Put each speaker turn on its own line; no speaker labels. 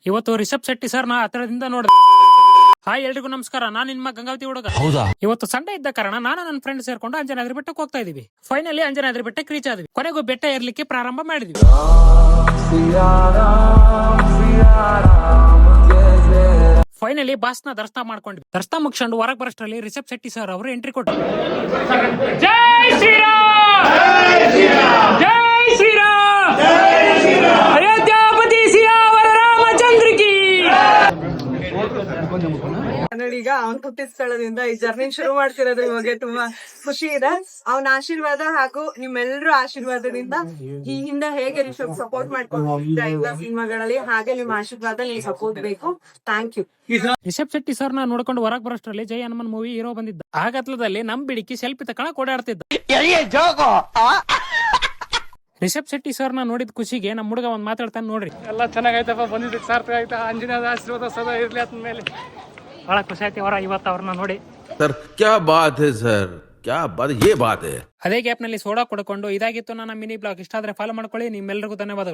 ಇವತ್ತು ರಿಷಬ್ ಶೆಟ್ಟಿ ಸರ್ ನಾ ಹತ್ತಿರದಿಂದ ನೋಡಿದೆ. ಹಾಯ್ ಎಲ್ರಿಗೂ ನಮಸ್ಕಾರ, ನಾನು ನಿಮ್ಮ ಗಂಗಾವತಿ ಹುಡುಗ. ಇವತ್ತು ಸಂಡೆ ಇದ್ದ ಕಾರಣ ನಾನು ನನ್ನ ಫ್ರೆಂಡ್ ಸೇರ್ಕೊಂಡು ಅಂಜನಾದ್ರಿ ಬೆಟ್ಟಕ್ಕೆ ಹೋಗ್ತಾ ಇದೀವಿ. ಫೈನಲಿ ಅಂಜನಾದ್ರಿ ಬೆಟ್ಟಕ್ಕೆ ರೀಚ್ ಆದ್ವಿ. ಕೊನೆಗೂ ಬೆಟ್ಟ ಏರ್ಲಿಕ್ಕೆ ಪ್ರಾರಂಭ ಮಾಡಿದ್ವಿ. ಫೈನಲಿ ಬಾಸ್ನ ದರ್ಶನ ಮಾಡ್ಕೊಂಡ್ವಿ. ದರ್ಶನ ಮುಗಿಸ್ಕೊಂಡು ಹೊರಗೆ ಬರೋಷ್ಟರಲ್ಲಿ ರಿಷಬ್ ಶೆಟ್ಟಿ ಸರ್ ಅವರು ಎಂಟ್ರಿ ಕೊಟ್ಟರು. ಜೈ ಶ್ರೀರಾಮ್, ಜೈ ಶ್ರೀರಾಮ್, ಅಯೋಧ್ಯಾಪತಿ ಸಿಯಾವರ ರಾಮಚಂದ್ರ ಕಿ.
ಈಗ ಅವನ್ ಹುಟ್ಟಿದ ಸ್ಥಳದಿಂದ ಈ ಜರ್ನಿ ಶುರು ಮಾಡ್ತಿರೋದ್ರ ಬಗ್ಗೆ ತುಂಬಾ ಖುಷಿ ಇದೆ. ಅವನ ಆಶೀರ್ವಾದ ಹಾಗೂ ನಿಮ್ಮೆಲ್ಲರ ಆಶೀರ್ವಾದದಿಂದ ಈ ಹಿಂದೆ ಹೇಗೆ ರಿಷಬ್ ಸಪೋರ್ಟ್ ಮಾಡ್ಕೊಂಡಿದ್ದ ಸಿನಿಮಾಗಳಲ್ಲಿ ಹಾಗೆ ನಿಮ್ಮ ಆಶೀರ್ವಾದ ನೀವು ಸಪೋರ್ಟ್ ಬೇಕು. Thank you.
Rishab Shetty sir ನ ನೋಡ್ಕೊಂಡು ಹೊರಗೆ ಬರೋಷ್ಟರಲ್ಲಿ ಜೈ ಹನುಮನ್ ಮೂವಿ ಹೀರೋ ಬಂದಿದ್ದ. ಆ ಗತ್ಲದಲ್ಲಿ ನಮ್ ಬಿಡಿಕಿ ಸೆಲ್ಫಿ ತಕೊಳಕ್ ಓಡಾಡ್ತಿದ್ದ. ರಿಷಬ್ ಶೆಟ್ಟಿ ಸರ್ ನ ನೋಡಿದ ಖುಷಿಗೆ ನಮ್ಮ ಹುಡುಗ ಒಂದ್ ಮಾತಾಡ್ತಾನೆ ನೋಡ್ರಿ.
ಎಲ್ಲ ಚೆನ್ನಾಗೈತಪ್ಪ, ಬಂದಿದ್ದಕ್ಕೆ ಸಾರ್ಥಕ ಆಯ್ತಾ. ಆಂಜನೇಯದ ಆಶೀರ್ವಾದ ಸದಾ ಇರ್ಲಿ ಆತನ ಮೇಲೆ.
ಬಹಳ ಖುಷಿ ಆಯ್ತು ಅವರ ಇವತ್ತು ಅವ್ರನ್ನ ನೋಡಿ.
ಸರ್ ಕ್ಯಾ ಬಾತ್ ಹೈ ಸರ್, ಕ್ಯಾ ಬಾತ್, ಯೇ ಬಾತ್ ಹೈ.
ಅದೇ ಗ್ಯಾಪ್ ನಲ್ಲಿ ಸೋಡಾ ಕುಡ್ಕೊಂಡು ಇದಾಗಿತ್ತು ನನ್ನ ಮಿನಿ ಬ್ಲಾಗ್. ಇಷ್ಟ ಆದ್ರೆ ಫಾಲೋ ಮಾಡ್ಕೊಳ್ಳಿ. ನಿಮ್ಮೆಲ್ಲರಿಗೂ ಧನ್ಯವಾದಗಳು.